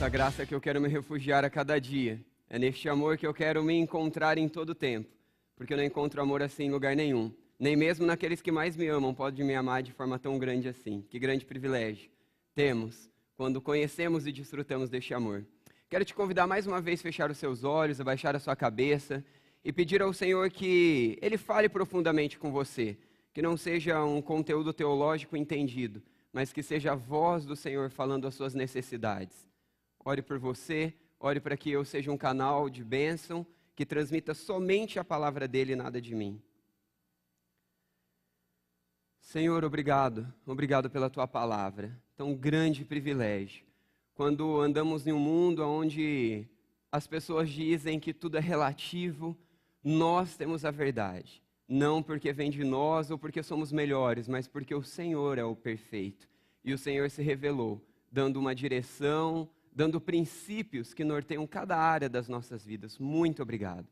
nessa graça que eu quero me refugiar a cada dia. É neste amor que eu quero me encontrar em todo tempo, porque eu não encontro amor assim em lugar nenhum. Nem mesmo naqueles que mais me amam pode me amar de forma tão grande assim. Que grande privilégio temos quando conhecemos e desfrutamos deste amor. Quero te convidar mais uma vez a fechar os seus olhos, a baixar a sua cabeça e pedir ao Senhor que Ele fale profundamente com você. Que não seja um conteúdo teológico entendido, mas que seja a voz do Senhor falando as suas necessidades. Ore por você, ore para que eu seja um canal de bênção, que transmita somente a palavra dEle e nada de mim. Senhor, obrigado pela Tua palavra, tão grande privilégio. Quando andamos em um mundo onde as pessoas dizem que tudo é relativo, nós temos a verdade. Não porque vem de nós ou porque somos melhores, mas porque o Senhor é o perfeito. E o Senhor se revelou, dando uma direção, dando princípios que norteiam cada área das nossas vidas. Muito obrigado.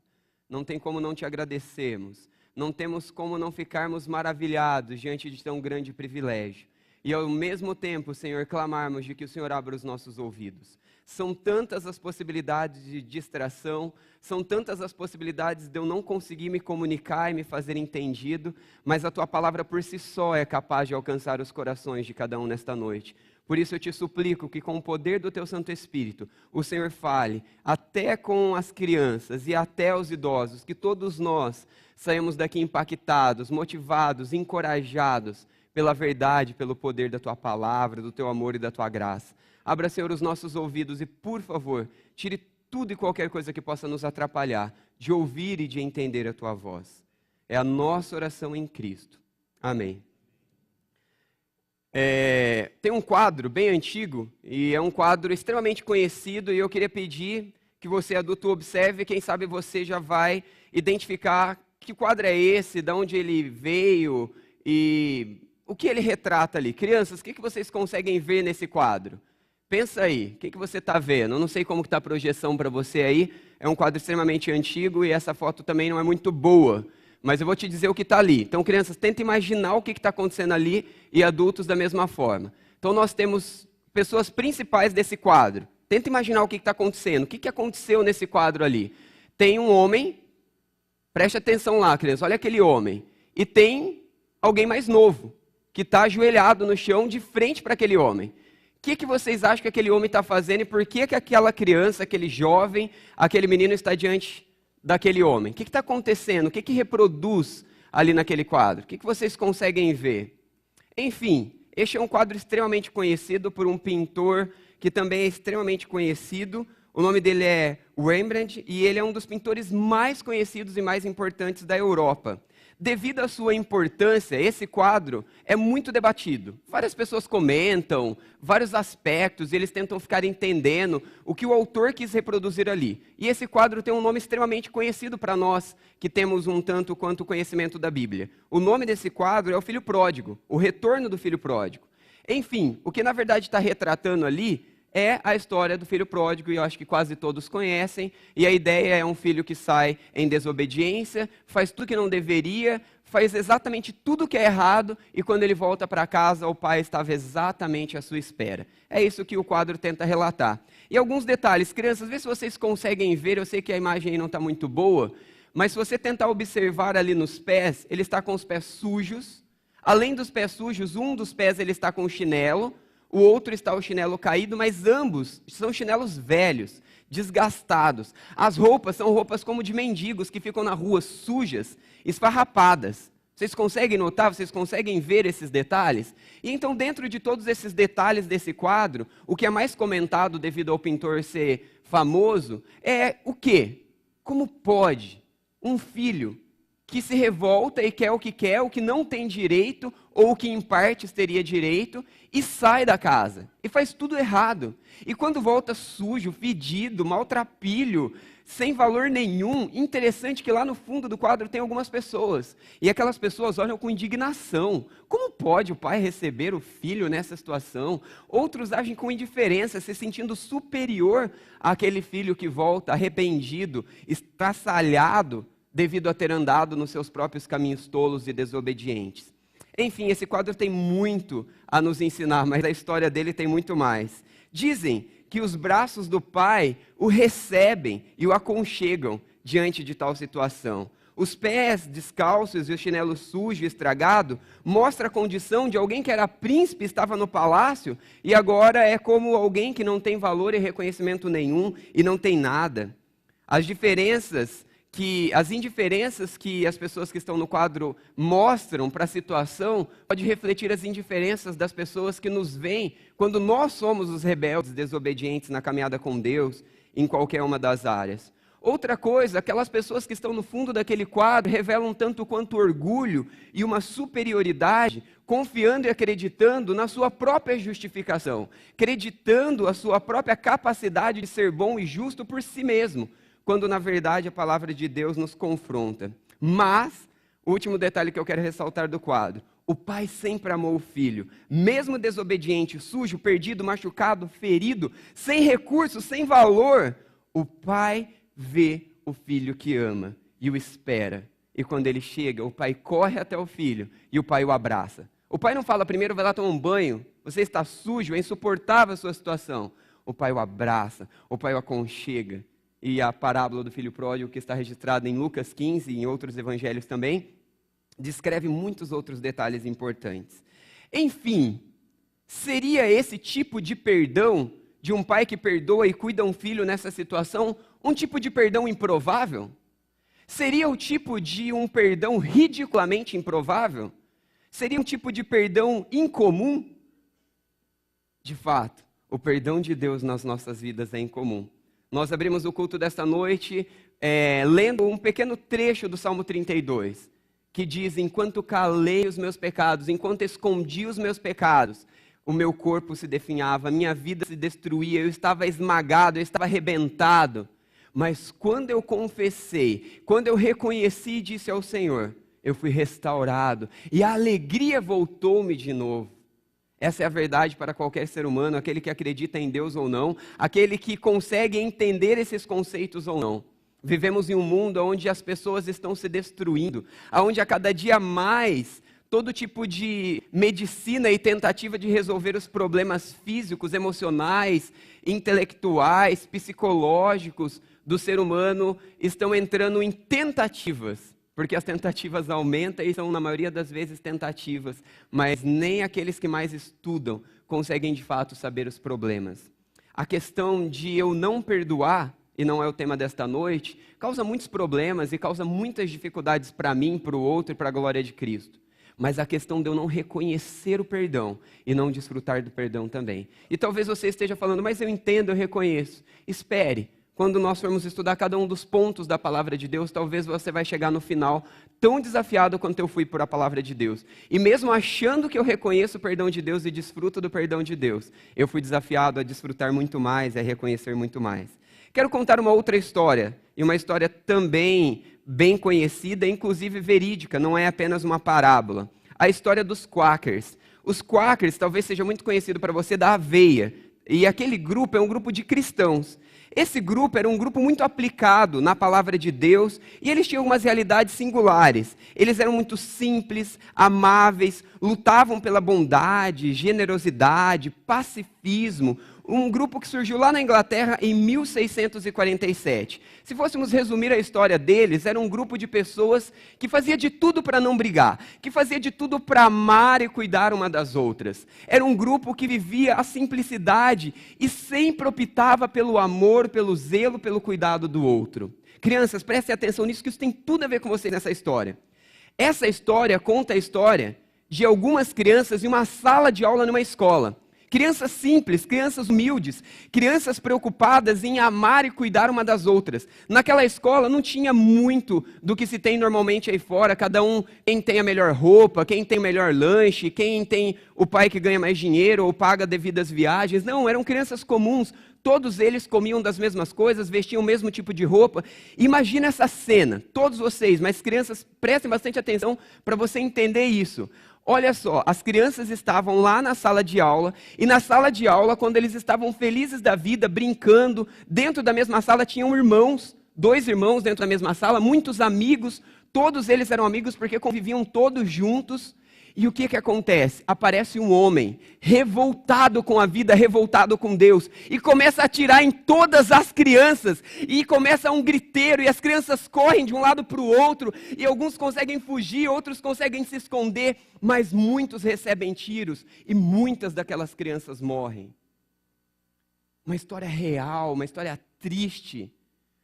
Não tem como não te agradecermos. Não temos como não ficarmos maravilhados diante de tão grande privilégio. E ao mesmo tempo, Senhor, clamarmos de que o Senhor abra os nossos ouvidos. São tantas as possibilidades de distração, são tantas as possibilidades de eu não conseguir me comunicar e me fazer entendido, mas a Tua palavra por si só é capaz de alcançar os corações de cada um nesta noite. Por isso eu te suplico que com o poder do Teu Santo Espírito, o Senhor fale até com as crianças e até os idosos, que todos nós saímos daqui impactados, motivados, encorajados pela verdade, pelo poder da Tua palavra, do Teu amor e da Tua graça. Abra, Senhor, os nossos ouvidos e, por favor, tire tudo e qualquer coisa que possa nos atrapalhar de ouvir e de entender a Tua voz. É a nossa oração em Cristo. Amém. Tem um quadro bem antigo e é um quadro extremamente conhecido e eu queria pedir que você, adulto, observe. Quem sabe você já vai identificar que quadro é esse, de onde ele veio e o que ele retrata ali. Crianças, o que vocês conseguem ver nesse quadro? Pensa aí, o que você está vendo? Eu não sei como está a projeção para você aí, é um quadro extremamente antigo e essa foto também não é muito boa, mas eu vou te dizer o que está ali. Então, crianças, tenta imaginar o que está acontecendo ali e adultos da mesma forma. Então, nós temos pessoas principais desse quadro. Tenta imaginar o que está acontecendo. O que aconteceu nesse quadro ali? Tem um homem, preste atenção lá, crianças, olha aquele homem. E tem alguém mais novo, que está ajoelhado no chão de frente para aquele homem. O que vocês acham que aquele homem está fazendo e por que aquela criança, aquele jovem, aquele menino está diante daquele homem? O que está acontecendo? O que reproduz ali naquele quadro? O que vocês conseguem ver? Enfim, este é um quadro extremamente conhecido por um pintor que também é extremamente conhecido. O nome dele é Rembrandt e ele é um dos pintores mais conhecidos e mais importantes da Europa. Devido à sua importância, esse quadro é muito debatido. Várias pessoas comentam vários aspectos e eles tentam ficar entendendo o que o autor quis reproduzir ali. E esse quadro tem um nome extremamente conhecido para nós, que temos um tanto quanto conhecimento da Bíblia. O nome desse quadro é O Filho Pródigo, o retorno do Filho Pródigo. Enfim, o que na verdade está retratando ali é a história do filho pródigo, e eu acho que quase todos conhecem, e a ideia é um filho que sai em desobediência, faz tudo que não deveria, faz exatamente tudo que é errado, e quando ele volta para casa, o pai estava exatamente à sua espera. É isso que o quadro tenta relatar. E alguns detalhes, crianças, vê se vocês conseguem ver, eu sei que a imagem aí não está muito boa, mas se você tentar observar ali nos pés, ele está com os pés sujos, além dos pés sujos, um dos pés ele está com um chinelo, o outro está o chinelo caído, mas ambos são chinelos velhos, desgastados. As roupas são roupas como de mendigos que ficam na rua, sujas, esfarrapadas. Vocês conseguem notar, vocês conseguem ver esses detalhes? E então, dentro de todos esses detalhes desse quadro, o que é mais comentado devido ao pintor ser famoso é o quê? Como pode um filho que se revolta e quer, o que não tem direito, ou o que em partes teria direito, e sai da casa, e faz tudo errado. E quando volta sujo, fedido, maltrapilho, sem valor nenhum, interessante que lá no fundo do quadro tem algumas pessoas, e aquelas pessoas olham com indignação. Como pode o pai receber o filho nessa situação? Outros agem com indiferença, se sentindo superior àquele filho que volta arrependido, estraçalhado, devido a ter andado nos seus próprios caminhos tolos e desobedientes. Enfim, esse quadro tem muito a nos ensinar, mas a história dele tem muito mais. Dizem que os braços do pai o recebem e o aconchegam diante de tal situação. Os pés descalços e o chinelo sujo e estragado mostra a condição de alguém que era príncipe, estava no palácio, e agora é como alguém que não tem valor e reconhecimento nenhum e não tem nada. As indiferenças que as pessoas que estão no quadro mostram para a situação pode refletir as indiferenças das pessoas que nos veem quando nós somos os rebeldes, desobedientes na caminhada com Deus, em qualquer uma das áreas. Outra coisa, aquelas pessoas que estão no fundo daquele quadro revelam tanto quanto orgulho e uma superioridade, confiando e acreditando na sua própria justificação, acreditando a sua própria capacidade de ser bom e justo por si mesmo, quando na verdade a palavra de Deus nos confronta. Mas, o último detalhe que eu quero ressaltar do quadro: o pai sempre amou o filho, mesmo desobediente, sujo, perdido, machucado, ferido, sem recursos, sem valor, o pai vê o filho que ama e o espera. E quando ele chega, o pai corre até o filho e o pai o abraça. O pai não fala primeiro, vai lá tomar um banho, você está sujo, é insuportável a sua situação. O pai o abraça, o pai o aconchega. E a parábola do filho pródigo, que está registrada em Lucas 15 e em outros evangelhos também, descreve muitos outros detalhes importantes. Enfim, seria esse tipo de perdão de um pai que perdoa e cuida um filho nessa situação um tipo de perdão improvável? Seria o tipo de um perdão ridiculamente improvável? Seria um tipo de perdão incomum? De fato, o perdão de Deus nas nossas vidas é incomum. Nós abrimos o culto desta noite lendo um pequeno trecho do Salmo 32, que diz: enquanto calei os meus pecados, enquanto escondi os meus pecados, o meu corpo se definhava, a minha vida se destruía, eu estava esmagado, eu estava arrebentado. Mas quando eu confessei, quando eu reconheci e disse ao Senhor, eu fui restaurado e a alegria voltou-me de novo. Essa é a verdade para qualquer ser humano, aquele que acredita em Deus ou não, aquele que consegue entender esses conceitos ou não. Vivemos em um mundo onde as pessoas estão se destruindo, onde a cada dia mais todo tipo de medicina e tentativa de resolver os problemas físicos, emocionais, intelectuais, psicológicos do ser humano estão entrando em tentativas, porque as tentativas aumentam e são, na maioria das vezes, tentativas, mas nem aqueles que mais estudam conseguem, de fato, saber os problemas. A questão de eu não perdoar, e não é o tema desta noite, causa muitos problemas e causa muitas dificuldades para mim, para o outro e para a glória de Cristo. Mas a questão de eu não reconhecer o perdão e não desfrutar do perdão também. E talvez você esteja falando, mas eu entendo, eu reconheço. Espere, quando nós formos estudar cada um dos pontos da palavra de Deus, talvez você vai chegar no final tão desafiado quanto eu fui por a palavra de Deus. E mesmo achando que eu reconheço o perdão de Deus e desfruto do perdão de Deus, eu fui desafiado a desfrutar muito mais, a reconhecer muito mais. Quero contar uma outra história, e uma história também bem conhecida, inclusive verídica, não é apenas uma parábola. A história dos Quakers. Os Quakers talvez seja muito conhecido para você da aveia, e aquele grupo é um grupo de cristãos. Esse grupo era um grupo muito aplicado na palavra de Deus, e eles tinham algumas realidades singulares. Eles eram muito simples, amáveis, lutavam pela bondade, generosidade, pacifismo. Um grupo que surgiu lá na Inglaterra em 1647. Se fôssemos resumir a história deles, era um grupo de pessoas que fazia de tudo para não brigar, que fazia de tudo para amar e cuidar uma das outras. Era um grupo que vivia a simplicidade e sempre optava pelo amor, pelo zelo, pelo cuidado do outro. Crianças, prestem atenção nisso, que isso tem tudo a ver com vocês nessa história. Essa história conta a história de algumas crianças em uma sala de aula numa escola. Crianças simples, crianças humildes, crianças preocupadas em amar e cuidar uma das outras. Naquela escola não tinha muito do que se tem normalmente aí fora, cada um, quem tem a melhor roupa, quem tem o melhor lanche, quem tem o pai que ganha mais dinheiro ou paga devidas viagens. Não, eram crianças comuns, todos eles comiam das mesmas coisas, vestiam o mesmo tipo de roupa. Imagina essa cena, todos vocês, mas crianças, prestem bastante atenção para você entender isso. Olha só, as crianças estavam lá na sala de aula, e na sala de aula, quando eles estavam felizes da vida, brincando, dentro da mesma sala tinham irmãos, 2 irmãos dentro da mesma sala, muitos amigos, todos eles eram amigos porque conviviam todos juntos, E o que que acontece? Aparece um homem revoltado com a vida, revoltado com Deus, e começa a atirar em todas as crianças, e começa um griteiro, e as crianças correm de um lado para o outro, e alguns conseguem fugir, outros conseguem se esconder, mas muitos recebem tiros, e muitas daquelas crianças morrem. Uma história real, uma história triste.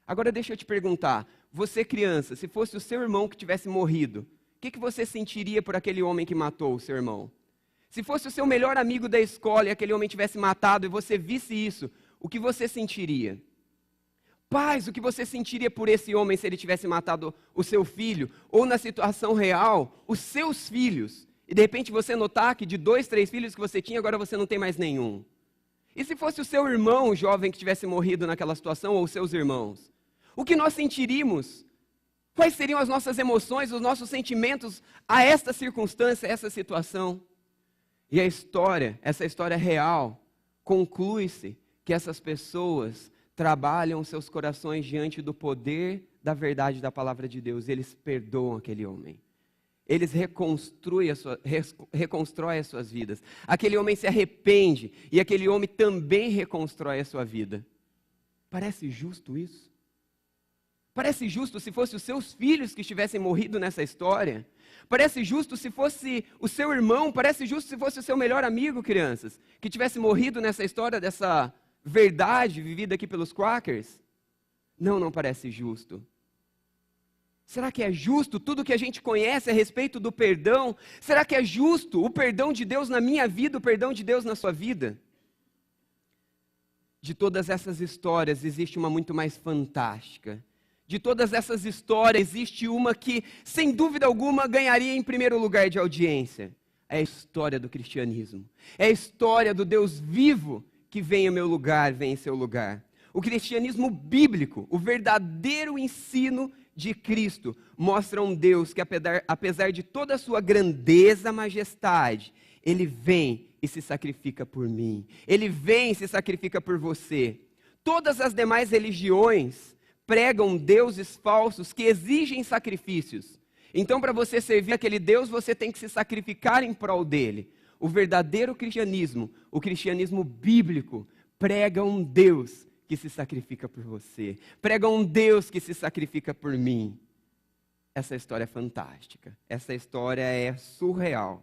Agora deixa eu te perguntar, você criança, se fosse o seu irmão que tivesse morrido, o que você sentiria por aquele homem que matou o seu irmão? Se fosse o seu melhor amigo da escola e aquele homem tivesse matado e você visse isso, o que você sentiria? Pais, o que você sentiria por esse homem se ele tivesse matado o seu filho? Ou na situação real, os seus filhos? E de repente você notar que de 2, 3 filhos que você tinha, agora você não tem mais nenhum. E se fosse o seu irmão jovem que tivesse morrido naquela situação, ou os seus irmãos? O que nós sentiríamos? Quais seriam as nossas emoções, os nossos sentimentos a esta circunstância, a essa situação? E a história, essa história real, conclui-se que essas pessoas trabalham seus corações diante do poder da verdade da palavra de Deus. Eles perdoam aquele homem. Eles reconstroem as suas vidas. Aquele homem se arrepende e aquele homem também reconstrói a sua vida. Parece justo isso? Parece justo se fosse os seus filhos que tivessem morrido nessa história? Parece justo se fosse o seu irmão? Parece justo se fosse o seu melhor amigo, crianças, que tivesse morrido nessa história dessa verdade vivida aqui pelos Quakers? Não, não parece justo. Será que é justo tudo que a gente conhece a respeito do perdão? Será que é justo o perdão de Deus na minha vida, o perdão de Deus na sua vida? De todas essas histórias, existe uma muito mais fantástica. De todas essas histórias, existe uma que, sem dúvida alguma, ganharia em primeiro lugar de audiência. É a história do cristianismo. É a história do Deus vivo que vem em meu lugar, vem em seu lugar. O cristianismo bíblico, o verdadeiro ensino de Cristo, mostra um Deus que, apesar de toda a sua grandeza, majestade, Ele vem e se sacrifica por mim. Ele vem e se sacrifica por você. Todas as demais religiões pregam deuses falsos que exigem sacrifícios. Então, para você servir aquele Deus, você tem que se sacrificar em prol dele. O verdadeiro cristianismo, o cristianismo bíblico, prega um Deus que se sacrifica por você. Prega um Deus que se sacrifica por mim. Essa história é fantástica. Essa história é surreal.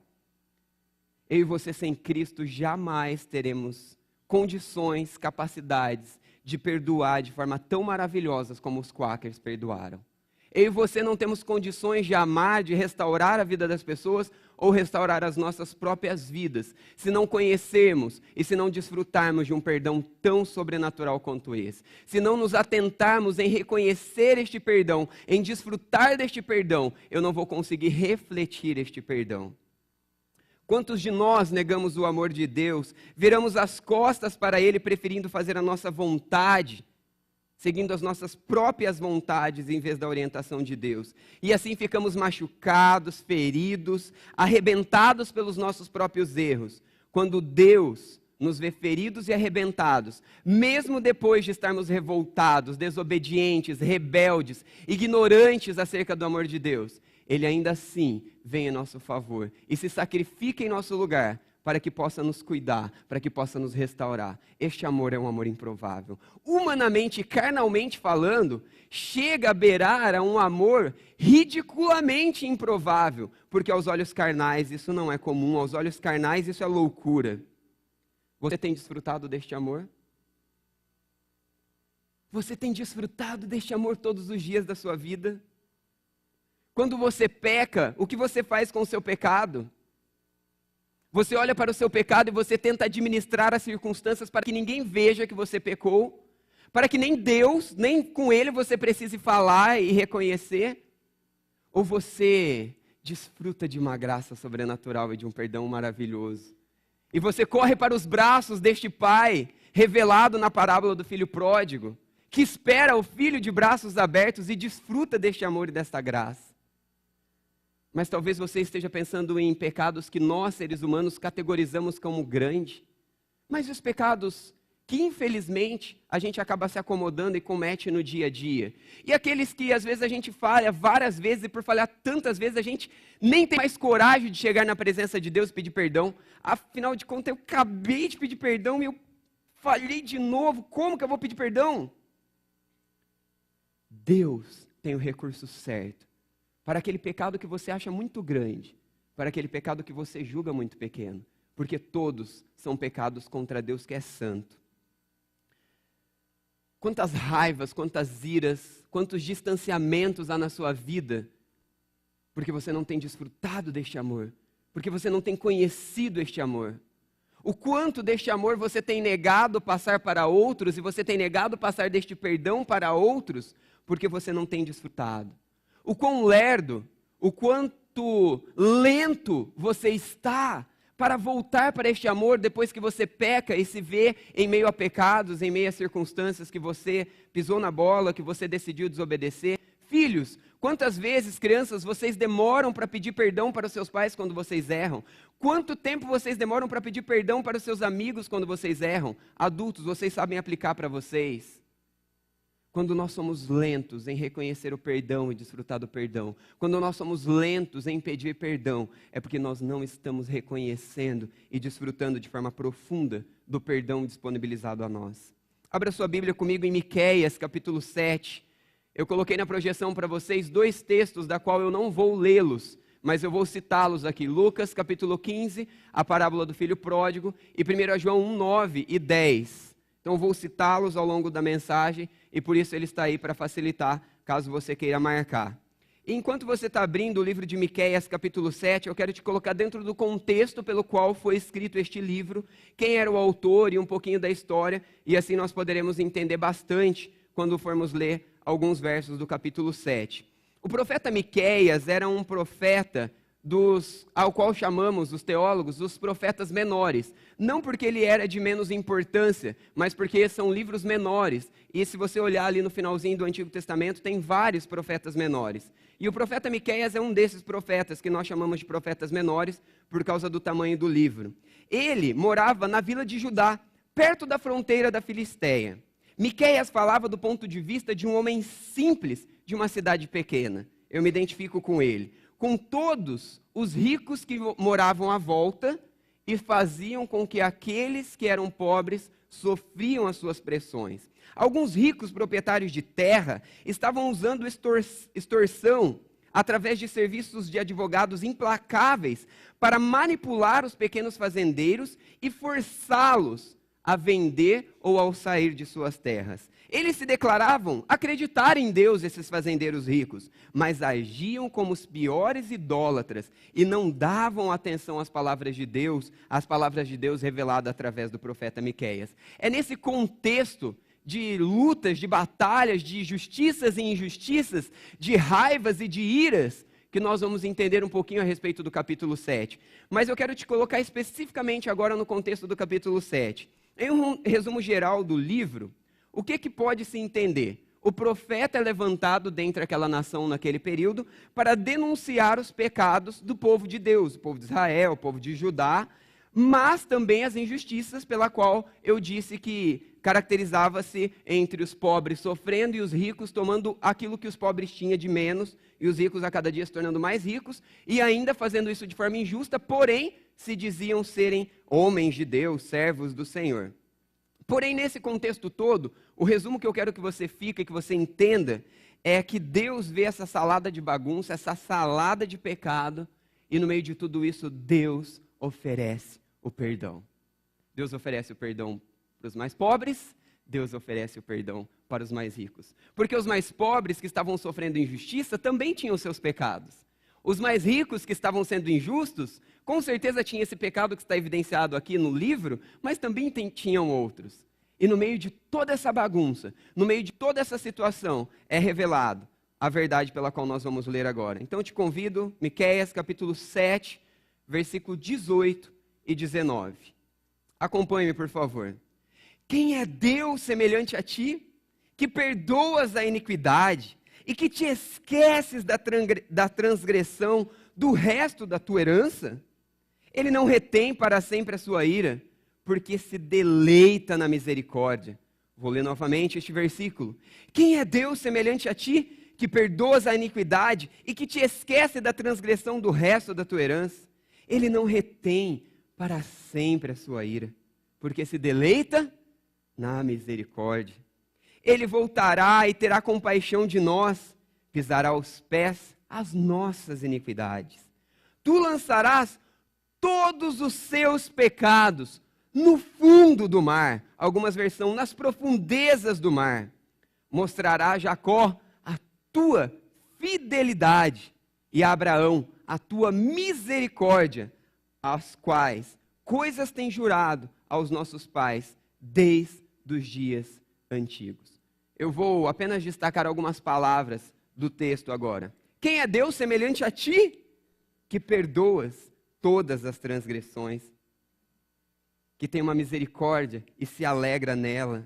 Eu e você sem Cristo jamais teremos condições, capacidades de perdoar de forma tão maravilhosa como os Quakers perdoaram. Eu e você não temos condições de amar, de restaurar a vida das pessoas ou restaurar as nossas próprias vidas, se não conhecermos e se não desfrutarmos de um perdão tão sobrenatural quanto esse. Se não nos atentarmos em reconhecer este perdão, em desfrutar deste perdão, eu não vou conseguir refletir este perdão. Quantos de nós negamos o amor de Deus, viramos as costas para Ele, preferindo fazer a nossa vontade, seguindo as nossas próprias vontades em vez da orientação de Deus. E assim ficamos machucados, feridos, arrebentados pelos nossos próprios erros. Quando Deus nos vê feridos e arrebentados, mesmo depois de estarmos revoltados, desobedientes, rebeldes, ignorantes acerca do amor de Deus, Ele ainda assim vem em nosso favor e se sacrifica em nosso lugar para que possa nos cuidar, para que possa nos restaurar. Este amor é um amor improvável. Humanamente e carnalmente falando, chega a beirar a um amor ridiculamente improvável, porque aos olhos carnais isso não é comum, aos olhos carnais isso é loucura. Você tem desfrutado deste amor? Você tem desfrutado deste amor todos os dias da sua vida? Quando você peca, o que você faz com o seu pecado? Você olha para o seu pecado e você tenta administrar as circunstâncias para que ninguém veja que você pecou, para que nem Deus, nem com Ele você precise falar e reconhecer? Ou você desfruta de uma graça sobrenatural e de um perdão maravilhoso? E você corre para os braços deste Pai, revelado na parábola do filho pródigo, que espera o filho de braços abertos e desfruta deste amor e desta graça. Mas talvez você esteja pensando em pecados que nós, seres humanos, categorizamos como grande. Mas os pecados que infelizmente a gente acaba se acomodando e comete no dia a dia. E aqueles que às vezes a gente falha várias vezes e por falhar tantas vezes a gente nem tem mais coragem de chegar na presença de Deus e pedir perdão. Afinal de contas, eu acabei de pedir perdão e eu falhei de novo, como que eu vou pedir perdão? Deus tem o recurso certo para aquele pecado que você acha muito grande, para aquele pecado que você julga muito pequeno, porque todos são pecados contra Deus que é santo. Quantas raivas, quantas iras, quantos distanciamentos há na sua vida, porque você não tem desfrutado deste amor, porque você não tem conhecido este amor. O quanto deste amor você tem negado passar para outros, e você tem negado passar deste perdão para outros, porque você não tem desfrutado. O quão lerdo, o quanto lento você está para voltar para este amor depois que você peca e se vê em meio a pecados, em meio a circunstâncias que você pisou na bola, que você decidiu desobedecer. Filhos, quantas vezes, crianças, vocês demoram para pedir perdão para os seus pais quando vocês erram? Quanto tempo vocês demoram para pedir perdão para os seus amigos quando vocês erram? Adultos, vocês sabem aplicar para vocês? Quando nós somos lentos em reconhecer o perdão e desfrutar do perdão, quando nós somos lentos em pedir perdão, é porque nós não estamos reconhecendo e desfrutando de forma profunda do perdão disponibilizado a nós. Abra sua Bíblia comigo em Miqueias, capítulo 7. Eu coloquei na projeção para vocês 2 textos, da qual eu não vou lê-los, mas eu vou citá-los aqui. Lucas, capítulo 15, a parábola do filho pródigo, e 1 João 1, 9 e 10. Então vou citá-los ao longo da mensagem, e por isso ele está aí para facilitar, caso você queira marcar. E enquanto você está abrindo o livro de Miqueias, capítulo 7, eu quero te colocar dentro do contexto pelo qual foi escrito este livro, quem era o autor e um pouquinho da história, e assim nós poderemos entender bastante quando formos ler alguns versos do capítulo 7. O profeta Miqueias era um profeta ao qual chamamos, os teólogos, os profetas menores. Não porque ele era de menos importância, mas porque são livros menores. E se você olhar ali no finalzinho do Antigo Testamento, tem vários profetas menores. E o profeta Miqueias é um desses profetas que nós chamamos de profetas menores por causa do tamanho do livro. Ele morava na vila de Judá, perto da fronteira da Filisteia. Miqueias falava do ponto de vista de um homem simples de uma cidade pequena. Eu me identifico com ele. Com todos os ricos que moravam à volta e faziam com que aqueles que eram pobres sofriam as suas pressões. Alguns ricos proprietários de terra estavam usando extorsão através de serviços de advogados implacáveis para manipular os pequenos fazendeiros e forçá-los a vender ou ao sair de suas terras. Eles se declaravam acreditar em Deus, esses fazendeiros ricos, mas agiam como os piores idólatras e não davam atenção às palavras de Deus reveladas através do profeta Miqueias. É nesse contexto de lutas, de batalhas, de justiças e injustiças, de raivas e de iras, que nós vamos entender um pouquinho a respeito do capítulo 7. Mas eu quero te colocar especificamente agora no contexto do capítulo 7. Em um resumo geral do livro, o que pode se entender? O profeta é levantado dentre aquela nação naquele período para denunciar os pecados do povo de Deus, o povo de Israel, o povo de Judá, mas também as injustiças pela qual eu disse que caracterizava-se entre os pobres sofrendo e os ricos tomando aquilo que os pobres tinham de menos e os ricos a cada dia se tornando mais ricos e ainda fazendo isso de forma injusta, porém se diziam serem homens de Deus, servos do Senhor. Porém, nesse contexto todo, o resumo que eu quero que você fique, que você entenda, é que Deus vê essa salada de bagunça, essa salada de pecado, e no meio de tudo isso, Deus oferece o perdão. Deus oferece o perdão para os mais pobres, Deus oferece o perdão para os mais ricos. Porque os mais pobres que estavam sofrendo injustiça também tinham seus pecados. Os mais ricos que estavam sendo injustos, com certeza tinha esse pecado que está evidenciado aqui no livro, mas também tinham outros. E no meio de toda essa bagunça, no meio de toda essa situação, é revelado a verdade pela qual nós vamos ler agora. Então eu te convido, Miqueias capítulo 7, versículo 18 e 19. Acompanhe-me, por favor. Quem é Deus semelhante a ti, que perdoas a iniquidade e que te esqueces da transgressão do resto da tua herança? Ele não retém para sempre a sua ira, porque se deleita na misericórdia. Vou ler novamente este versículo. Quem é Deus semelhante a ti, que perdoas a iniquidade e que te esquece da transgressão do resto da tua herança? Ele não retém para sempre a sua ira, porque se deleita na misericórdia. Ele voltará e terá compaixão de nós, pisará aos pés as nossas iniquidades. Tu lançarás todos os seus pecados no fundo do mar. Algumas versões, nas profundezas do mar. Mostrará a Jacó a tua fidelidade e a Abraão a tua misericórdia, as quais coisas tem jurado aos nossos pais desde os dias antigos. Eu vou apenas destacar algumas palavras do texto agora. Quem é Deus semelhante a ti, que perdoas todas as transgressões, que tem uma misericórdia e se alegra nela?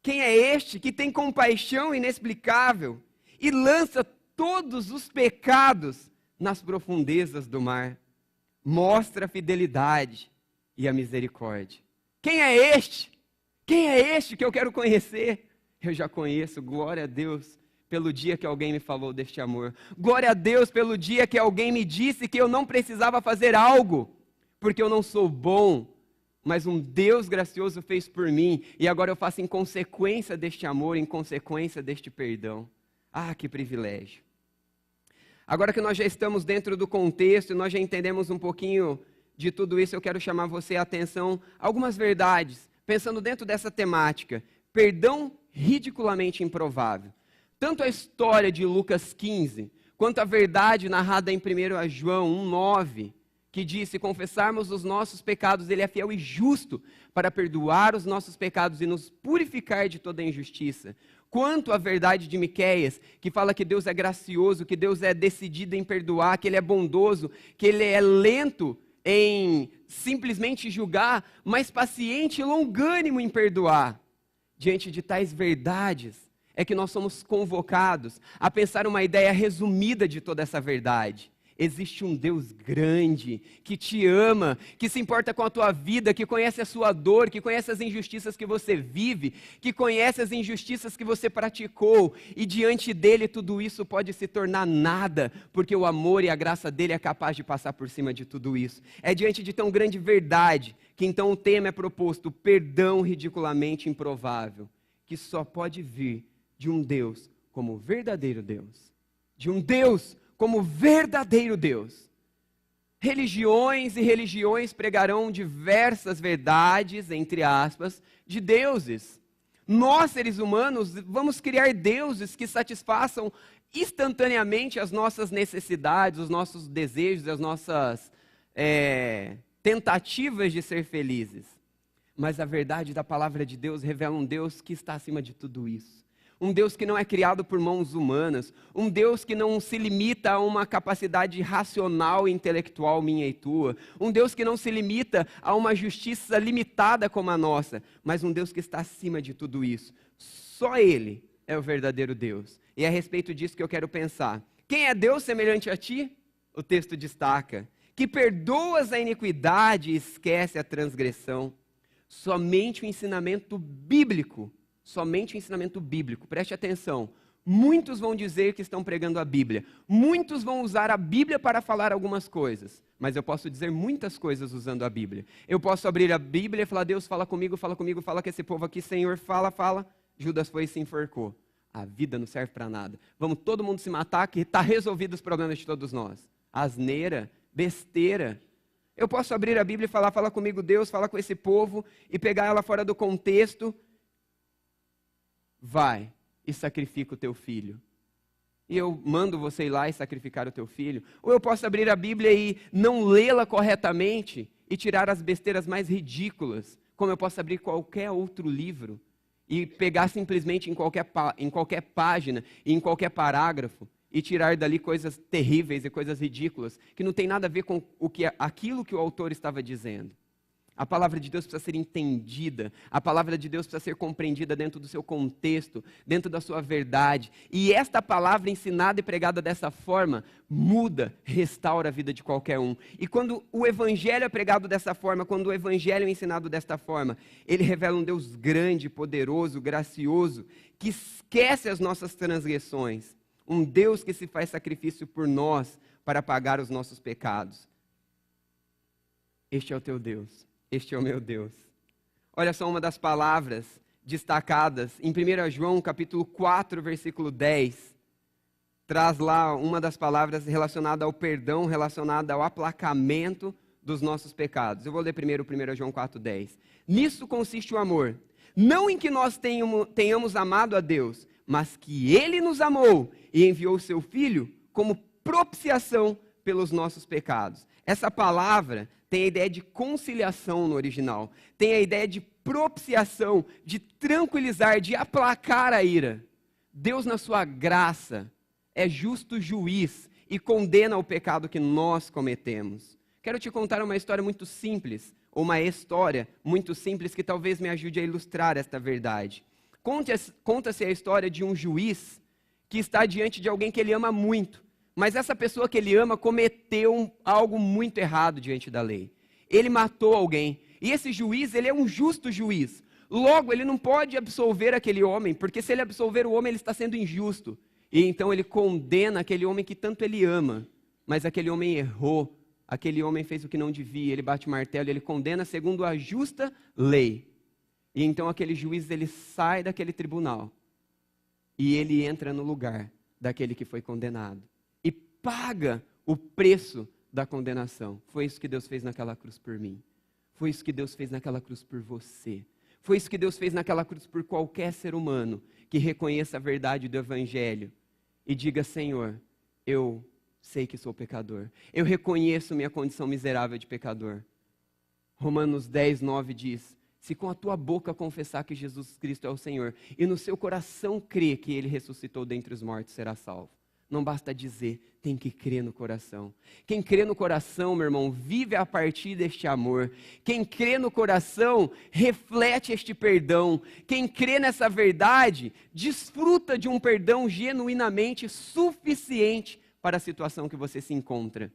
Quem é este que tem compaixão inexplicável e lança todos os pecados nas profundezas do mar? Mostra a fidelidade e a misericórdia. Quem é este? Quem é este que eu quero conhecer? Eu já conheço, glória a Deus, pelo dia que alguém me falou deste amor. Glória a Deus pelo dia que alguém me disse que eu não precisava fazer algo, porque eu não sou bom, mas um Deus gracioso fez por mim, e agora eu faço em consequência deste amor, em consequência deste perdão. Ah, que privilégio. Agora que nós já estamos dentro do contexto, e nós já entendemos um pouquinho de tudo isso, eu quero chamar você a atenção a algumas verdades, pensando dentro dessa temática. Perdão ridiculamente improvável. Tanto a história de Lucas 15, quanto a verdade narrada em 1 João 1,9, que diz: se confessarmos os nossos pecados, Ele é fiel e justo para perdoar os nossos pecados e nos purificar de toda injustiça. Quanto à verdade de Miqueias, que fala que Deus é gracioso, que Deus é decidido em perdoar, que Ele é bondoso, que Ele é lento em simplesmente julgar, mas paciente e longânimo em perdoar. Diante de tais verdades, é que nós somos convocados a pensar uma ideia resumida de toda essa verdade. Existe um Deus grande, que te ama, que se importa com a tua vida, que conhece a sua dor, que conhece as injustiças que você vive, que conhece as injustiças que você praticou, e diante dele tudo isso pode se tornar nada, porque o amor e a graça dele é capaz de passar por cima de tudo isso. É diante de tão grande verdade que então o tema é proposto: perdão ridiculamente improvável, que só pode vir de um Deus como verdadeiro Deus, de um Deus como verdadeiro Deus. Religiões e religiões pregarão diversas verdades, entre aspas, de deuses. Nós, seres humanos, vamos criar deuses que satisfaçam instantaneamente as nossas necessidades, os nossos desejos, as nossas tentativas de ser felizes. Mas a verdade da palavra de Deus revela um Deus que está acima de tudo isso. Um Deus que não é criado por mãos humanas, um Deus que não se limita a uma capacidade racional e intelectual minha e tua, um Deus que não se limita a uma justiça limitada como a nossa, mas um Deus que está acima de tudo isso. Só Ele é o verdadeiro Deus. E é a respeito disso que eu quero pensar. Quem é Deus semelhante a ti? O texto destaca: que perdoas a iniquidade e esquece a transgressão. Somente o ensinamento bíblico, preste atenção. Muitos vão dizer que estão pregando a Bíblia. Muitos vão usar a Bíblia para falar algumas coisas. Mas eu posso dizer muitas coisas usando a Bíblia. Eu posso abrir a Bíblia e falar: Deus, fala comigo, fala com esse povo aqui, Senhor, fala. Judas foi e se enforcou. A vida não serve para nada. Vamos todo mundo se matar, que está resolvido os problemas de todos nós. Asneira, besteira. Eu posso abrir a Bíblia e falar: fala comigo, Deus, fala com esse povo, e pegar ela fora do contexto. Vai e sacrifica o teu filho. E eu mando você ir lá e sacrificar o teu filho. Ou eu posso abrir a Bíblia e não lê-la corretamente e tirar as besteiras mais ridículas, como eu posso abrir qualquer outro livro e pegar simplesmente em qualquer página e em qualquer parágrafo e tirar dali coisas terríveis e coisas ridículas que não tem nada a ver com aquilo que o autor estava dizendo. A palavra de Deus precisa ser entendida. A palavra de Deus precisa ser compreendida dentro do seu contexto, dentro da sua verdade. E esta palavra ensinada e pregada dessa forma, muda, restaura a vida de qualquer um. E quando o evangelho é pregado dessa forma, quando o evangelho é ensinado desta forma, ele revela um Deus grande, poderoso, gracioso, que esquece as nossas transgressões. Um Deus que se faz sacrifício por nós para pagar os nossos pecados. Este é o teu Deus. Este é o meu Deus. Olha só uma das palavras destacadas em 1 João, capítulo 4, versículo 10. Traz lá uma das palavras relacionada ao perdão, relacionada ao aplacamento dos nossos pecados. Eu vou ler primeiro 1 João 4, 10. Nisso consiste o amor. Não em que nós tenhamos amado a Deus, mas que Ele nos amou e enviou o Seu Filho como propiciação pelos nossos pecados. Essa palavra tem a ideia de conciliação no original. Tem a ideia de propiciação, de tranquilizar, de aplacar a ira. Deus, na sua graça, é justo juiz e condena o pecado que nós cometemos. Quero te contar uma história muito simples, ou uma história muito simples que talvez me ajude a ilustrar esta verdade. Conta-se a história de um juiz que está diante de alguém que ele ama muito. Mas essa pessoa que ele ama cometeu algo muito errado diante da lei. Ele matou alguém. E esse juiz, ele é um justo juiz. Logo, ele não pode absolver aquele homem, porque se ele absolver o homem, ele está sendo injusto. E então ele condena aquele homem que tanto ele ama. Mas aquele homem errou. Aquele homem fez o que não devia. Ele bate o martelo e ele condena segundo a justa lei. E então aquele juiz, ele sai daquele tribunal. E ele entra no lugar daquele que foi condenado. Paga o preço da condenação. Foi isso que Deus fez naquela cruz por mim. Foi isso que Deus fez naquela cruz por você. Foi isso que Deus fez naquela cruz por qualquer ser humano que reconheça a verdade do Evangelho e diga: Senhor, eu sei que sou pecador. Eu reconheço minha condição miserável de pecador. Romanos 10, 9 diz: se com a tua boca confessar que Jesus Cristo é o Senhor e no seu coração crer que Ele ressuscitou dentre os mortos, será salvo. Não basta dizer, tem que crer no coração. Quem crê no coração, meu irmão, vive a partir deste amor. Quem crê no coração, reflete este perdão. Quem crê nessa verdade, desfruta de um perdão genuinamente suficiente para a situação que você se encontra.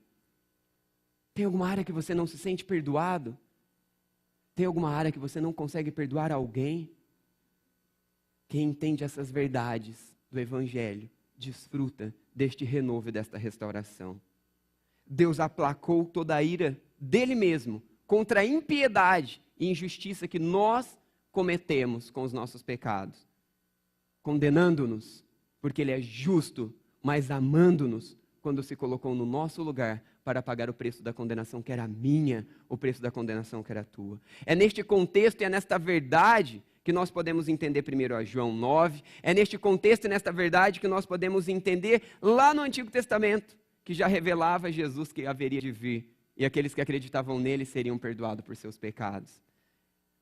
Tem alguma área que você não se sente perdoado? Tem alguma área que você não consegue perdoar alguém? Quem entende essas verdades do Evangelho, desfruta deste renovo e desta restauração. Deus aplacou toda a ira dele mesmo contra a impiedade e injustiça que nós cometemos com os nossos pecados, condenando-nos, porque Ele é justo, mas amando-nos quando se colocou no nosso lugar para pagar o preço da condenação que era minha, o preço da condenação que era tua. É neste contexto e é nesta verdade que nós podemos entender primeiro a João 9, é neste contexto e nesta verdade que nós podemos entender lá no Antigo Testamento, que já revelava Jesus que haveria de vir, e aqueles que acreditavam nele seriam perdoados por seus pecados.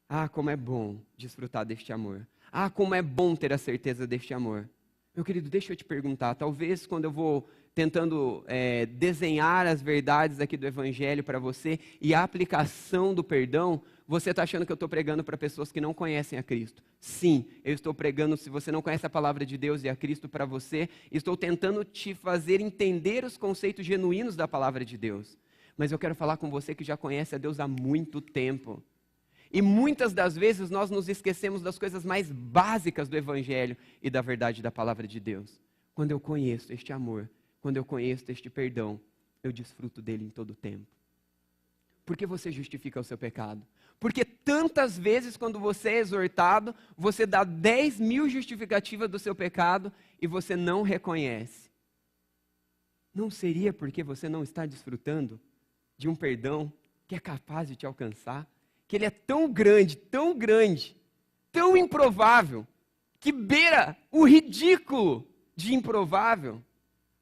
Ah, como é bom desfrutar deste amor. Ah, como é bom ter a certeza deste amor. Meu querido, deixa eu te perguntar, talvez quando eu vou tentando desenhar as verdades aqui do Evangelho para você e a aplicação do perdão, você está achando que eu estou pregando para pessoas que não conhecem a Cristo. Sim, eu estou pregando, se você não conhece a palavra de Deus e a Cristo para você, estou tentando te fazer entender os conceitos genuínos da palavra de Deus. Mas eu quero falar com você que já conhece a Deus há muito tempo. E muitas das vezes nós nos esquecemos das coisas mais básicas do Evangelho e da verdade da palavra de Deus. Quando eu conheço este amor, quando eu conheço este perdão, eu desfruto dele em todo o tempo. Por que você justifica o seu pecado? Porque tantas vezes quando você é exortado, você dá 10.000 justificativas do seu pecado e você não reconhece. Não seria porque você não está desfrutando de um perdão que é capaz de te alcançar? Que ele é tão grande, tão improvável, que beira o ridículo de improvável,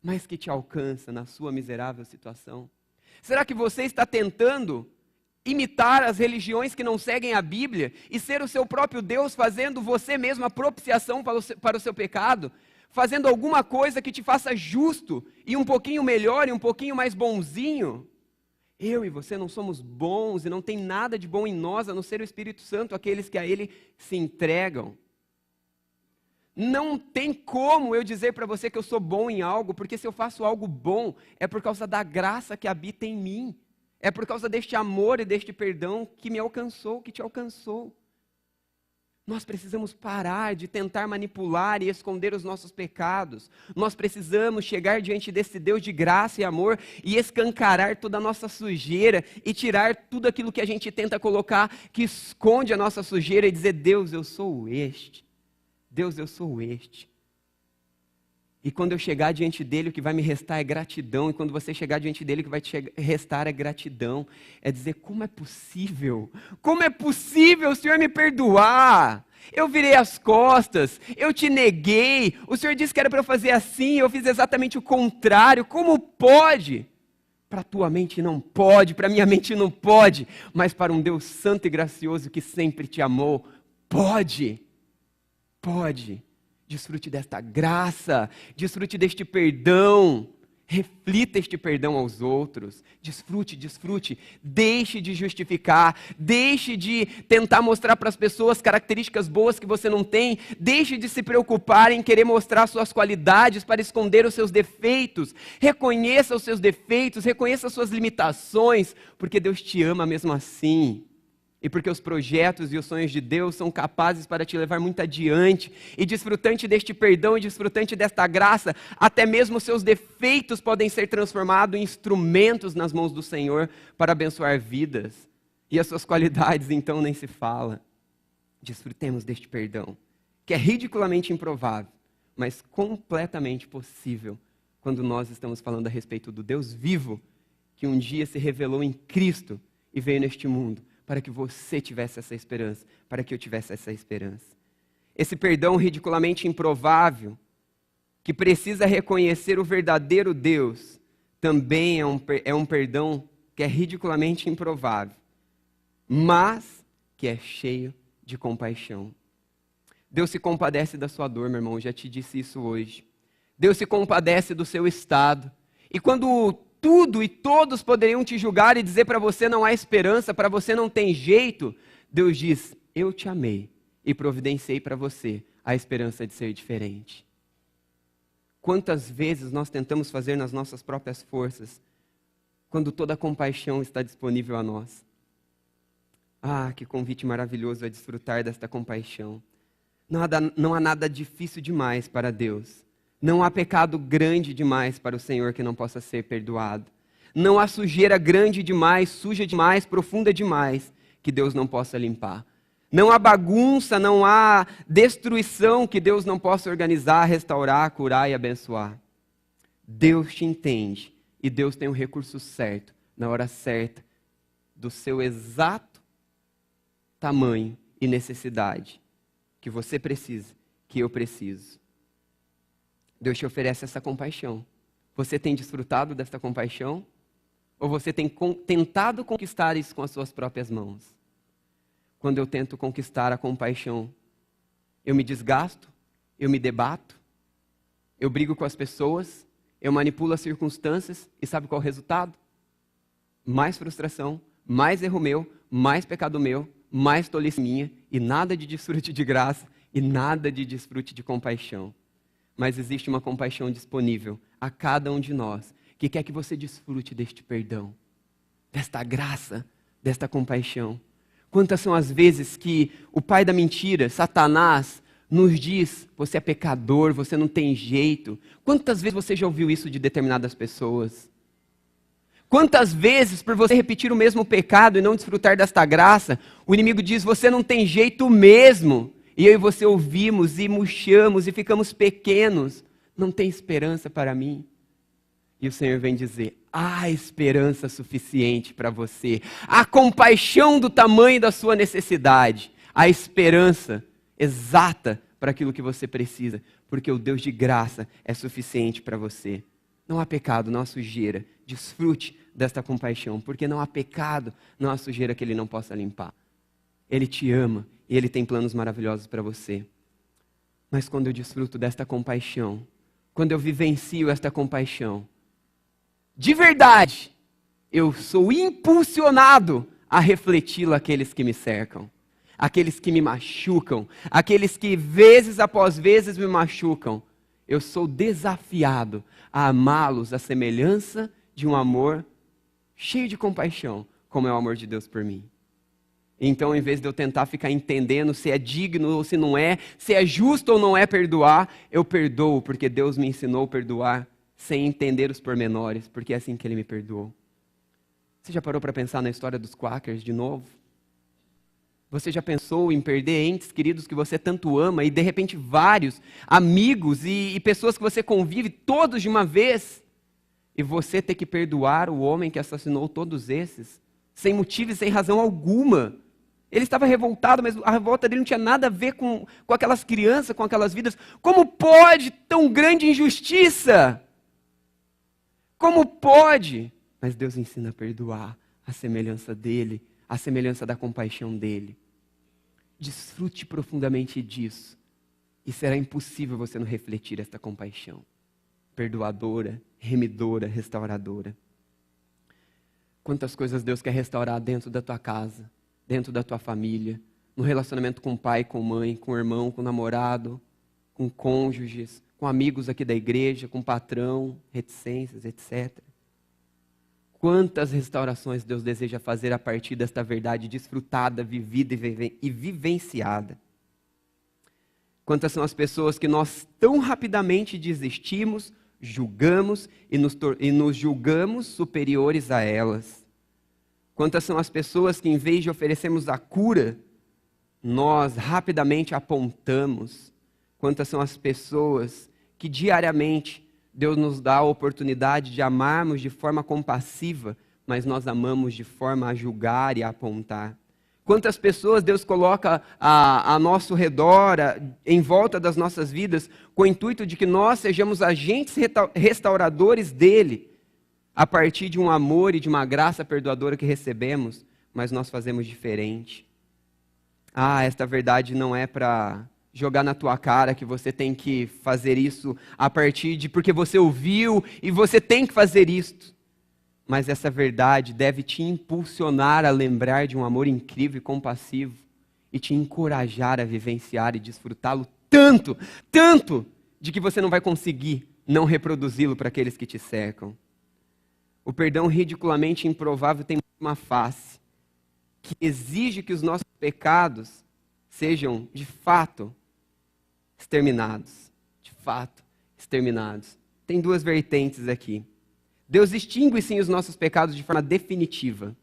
mas que te alcança na sua miserável situação? Será que você está tentando imitar as religiões que não seguem a Bíblia e ser o seu próprio Deus, fazendo você mesmo a propiciação para o seu pecado? Fazendo alguma coisa que te faça justo e um pouquinho melhor e um pouquinho mais bonzinho? Eu e você não somos bons e não tem nada de bom em nós, a não ser o Espírito Santo, aqueles que a Ele se entregam. Não tem como eu dizer para você que eu sou bom em algo, porque se eu faço algo bom, é por causa da graça que habita em mim. É por causa deste amor e deste perdão que me alcançou, que te alcançou. Nós precisamos parar de tentar manipular e esconder os nossos pecados. Nós precisamos chegar diante desse Deus de graça e amor e escancarar toda a nossa sujeira e tirar tudo aquilo que a gente tenta colocar, que esconde a nossa sujeira e dizer: Deus, eu sou este. Deus, eu sou este. E quando eu chegar diante dele, o que vai me restar é gratidão. E quando você chegar diante dele, o que vai te restar é gratidão. É dizer: como é possível? Como é possível o Senhor me perdoar? Eu virei as costas, eu te neguei. O Senhor disse que era para eu fazer assim, eu fiz exatamente o contrário. Como pode? Para a tua mente não pode, para a minha mente não pode. Mas para um Deus santo e gracioso que sempre te amou, pode. Pode. Desfrute desta graça, desfrute deste perdão, reflita este perdão aos outros, desfrute, deixe de justificar, deixe de tentar mostrar para as pessoas características boas que você não tem, deixe de se preocupar em querer mostrar suas qualidades para esconder os seus defeitos, reconheça os seus defeitos, reconheça as suas limitações, porque Deus te ama mesmo assim. E porque os projetos e os sonhos de Deus são capazes para te levar muito adiante. E desfrutante deste perdão e desfrutante desta graça, até mesmo os seus defeitos podem ser transformados em instrumentos nas mãos do Senhor para abençoar vidas. E as suas qualidades, então, nem se fala. Desfrutemos deste perdão, que é ridiculamente improvável, mas completamente possível quando nós estamos falando a respeito do Deus vivo, que um dia se revelou em Cristo e veio neste mundo, para que você tivesse essa esperança, para que eu tivesse essa esperança. Esse perdão ridiculamente improvável, que precisa reconhecer o verdadeiro Deus, também é um perdão que é ridiculamente improvável, mas que é cheio de compaixão. Deus se compadece da sua dor, meu irmão, eu já te disse isso hoje. Deus se compadece do seu estado. E quando tudo e todos poderiam te julgar e dizer para você não há esperança, para você não tem jeito, Deus diz: eu te amei e providenciei para você a esperança de ser diferente. Quantas vezes nós tentamos fazer nas nossas próprias forças, quando toda a compaixão está disponível a nós? Ah, que convite maravilhoso é desfrutar desta compaixão. Não há nada difícil demais para Deus. Não há pecado grande demais para o Senhor que não possa ser perdoado. Não há sujeira grande demais, suja demais, profunda demais, que Deus não possa limpar. Não há bagunça, não há destruição que Deus não possa organizar, restaurar, curar e abençoar. Deus te entende e Deus tem o recurso certo, na hora certa, do seu exato tamanho e necessidade que você precisa, que eu preciso. Deus te oferece essa compaixão. Você tem desfrutado desta compaixão? Ou você tem tentado conquistar isso com as suas próprias mãos? Quando eu tento conquistar a compaixão, eu me desgasto, eu me debato, eu brigo com as pessoas, eu manipulo as circunstâncias e sabe qual é o resultado? Mais frustração, mais erro meu, mais pecado meu, mais tolice minha e nada de desfrute de graça e nada de desfrute de compaixão. Mas existe uma compaixão disponível a cada um de nós, que quer que você desfrute deste perdão, desta graça, desta compaixão. Quantas são as vezes que o pai da mentira, Satanás, nos diz: você é pecador, você não tem jeito. Quantas vezes você já ouviu isso de determinadas pessoas? Quantas vezes, por você repetir o mesmo pecado e não desfrutar desta graça, o inimigo diz: você não tem jeito mesmo. E eu e você ouvimos e murchamos e ficamos pequenos. Não tem esperança para mim. E o Senhor vem dizer: há esperança suficiente para você. Há compaixão do tamanho da sua necessidade. Há esperança exata para aquilo que você precisa. Porque o Deus de graça é suficiente para você. Não há pecado, não há sujeira. Desfrute desta compaixão. Porque não há pecado, não há sujeira que Ele não possa limpar. Ele te ama e Ele tem planos maravilhosos para você. Mas quando eu desfruto desta compaixão, quando eu vivencio esta compaixão, de verdade, eu sou impulsionado a refleti-lo àqueles que me cercam, aqueles que me machucam, aqueles que vezes após vezes me machucam. Eu sou desafiado a amá-los à semelhança de um amor cheio de compaixão, como é o amor de Deus por mim. Então, em vez de eu tentar ficar entendendo se é digno ou se não é, se é justo ou não é perdoar, eu perdoo, porque Deus me ensinou a perdoar sem entender os pormenores, porque é assim que Ele me perdoou. Você já parou para pensar na história dos Quakers de novo? Você já pensou em perder entes queridos que você tanto ama e de repente vários amigos e pessoas que você convive todos de uma vez? E você ter que perdoar o homem que assassinou todos esses, sem motivo e sem razão alguma. Ele estava revoltado, mas a revolta dele não tinha nada a ver com aquelas crianças, com aquelas vidas. Como pode tão grande injustiça? Como pode? Mas Deus ensina a perdoar a semelhança dele, a semelhança da compaixão dele. Desfrute profundamente disso. E será impossível você não refletir esta compaixão. Perdoadora, remidora, restauradora. Quantas coisas Deus quer restaurar dentro da tua casa, dentro da tua família, no relacionamento com o pai, com mãe, com o irmão, com o namorado, com cônjuges, com amigos aqui da igreja, com o patrão, reticências, etc. Quantas restaurações Deus deseja fazer a partir desta verdade desfrutada, vivida e vivenciada. Quantas são as pessoas que nós tão rapidamente desistimos, julgamos e nos julgamos superiores a elas. Quantas são as pessoas que, em vez de oferecermos a cura, nós rapidamente apontamos. Quantas são as pessoas que diariamente Deus nos dá a oportunidade de amarmos de forma compassiva, mas nós amamos de forma a julgar e a apontar. Quantas pessoas Deus coloca a nosso redor, em volta das nossas vidas, com o intuito de que nós sejamos agentes restauradores dele, a partir de um amor e de uma graça perdoadora que recebemos, mas nós fazemos diferente. Esta verdade não é para jogar na tua cara que você tem que fazer isso a partir de porque você ouviu e você tem que fazer isto. Mas essa verdade deve te impulsionar a lembrar de um amor incrível e compassivo e te encorajar a vivenciar e desfrutá-lo tanto, tanto, de que você não vai conseguir não reproduzi-lo para aqueles que te cercam. O perdão ridiculamente improvável tem uma face que exige que os nossos pecados sejam, de fato, exterminados. De fato, exterminados. Tem duas vertentes aqui. Deus extingue sim os nossos pecados de forma definitiva.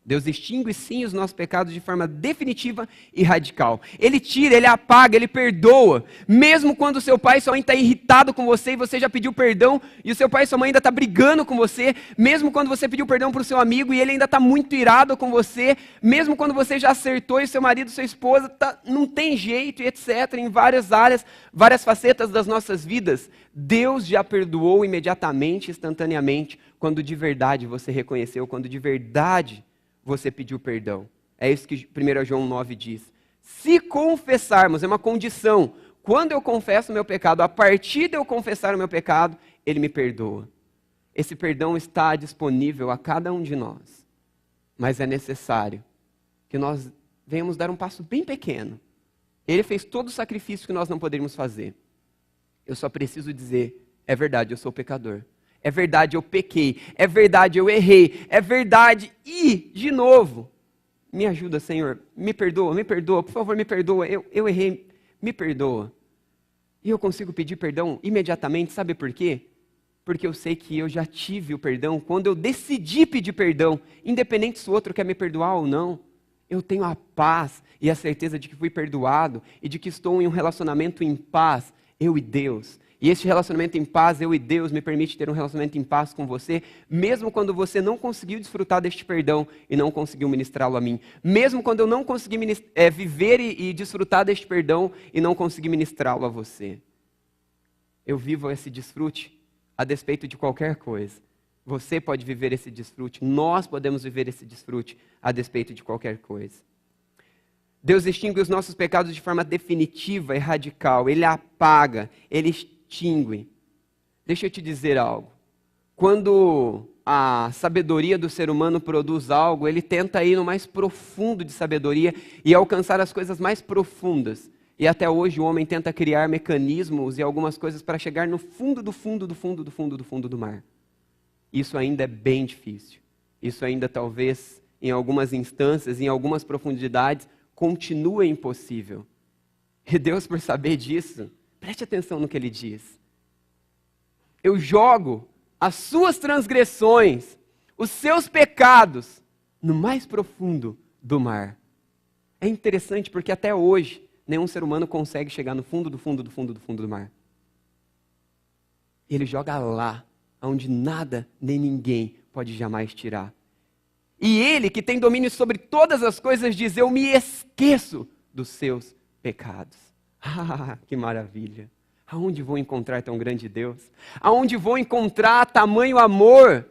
Deus extingue sim os nossos pecados de forma definitiva e radical. Ele tira, ele apaga, ele perdoa. Mesmo quando o seu pai e sua mãe estão irritados com você e você já pediu perdão e o seu pai e sua mãe ainda estão brigando com você. Mesmo quando você pediu perdão para o seu amigo e ele ainda está muito irado com você. Mesmo quando você já acertou e seu marido, sua esposa, não tem jeito e etc. Em várias áreas, várias facetas das nossas vidas. Deus já perdoou imediatamente, instantaneamente, quando de verdade você reconheceu, quando de verdade você pediu perdão. É isso que 1 João 9 diz. Se confessarmos, é uma condição. Quando eu confesso o meu pecado, a partir de eu confessar o meu pecado, Ele me perdoa. Esse perdão está disponível a cada um de nós. Mas é necessário que nós venhamos dar um passo bem pequeno. Ele fez todo o sacrifício que nós não poderíamos fazer. Eu só preciso dizer, é verdade, eu sou pecador. É verdade, eu pequei. É verdade, eu errei. É verdade. E, de novo, me ajuda, Senhor. Me perdoa, por favor, me perdoa. Eu errei, me perdoa. E eu consigo pedir perdão imediatamente, sabe por quê? Porque eu sei que eu já tive o perdão quando eu decidi pedir perdão, independente se o outro quer me perdoar ou não. Eu tenho a paz e a certeza de que fui perdoado e de que estou em um relacionamento em paz, eu e Deus. E esse relacionamento em paz, eu e Deus, me permite ter um relacionamento em paz com você, mesmo quando você não conseguiu desfrutar deste perdão e não conseguiu ministrá-lo a mim. Mesmo quando eu não consegui viver e desfrutar deste perdão e não consegui ministrá-lo a você. Eu vivo esse desfrute a despeito de qualquer coisa. Você pode viver esse desfrute, nós podemos viver esse desfrute a despeito de qualquer coisa. Deus extingue os nossos pecados de forma definitiva e radical. Ele apaga, Ele extingue. Deixa eu te dizer algo. Quando a sabedoria do ser humano produz algo, ele tenta ir no mais profundo de sabedoria e alcançar as coisas mais profundas. E até hoje o homem tenta criar mecanismos e algumas coisas para chegar no fundo do fundo do fundo do fundo do fundo do mar. Isso ainda é bem difícil. Isso ainda talvez, em algumas instâncias, em algumas profundidades, continua impossível. E Deus, por saber disso, preste atenção no que Ele diz. Eu jogo as suas transgressões, os seus pecados, no mais profundo do mar. É interessante porque até hoje, nenhum ser humano consegue chegar no fundo do fundo do fundo do fundo do mar. Ele joga lá, onde nada nem ninguém pode jamais tirar. E Ele, que tem domínio sobre todas as coisas, diz: eu me esqueço dos seus pecados. Ah, que maravilha! Aonde vou encontrar tão grande Deus? Aonde vou encontrar tamanho amor?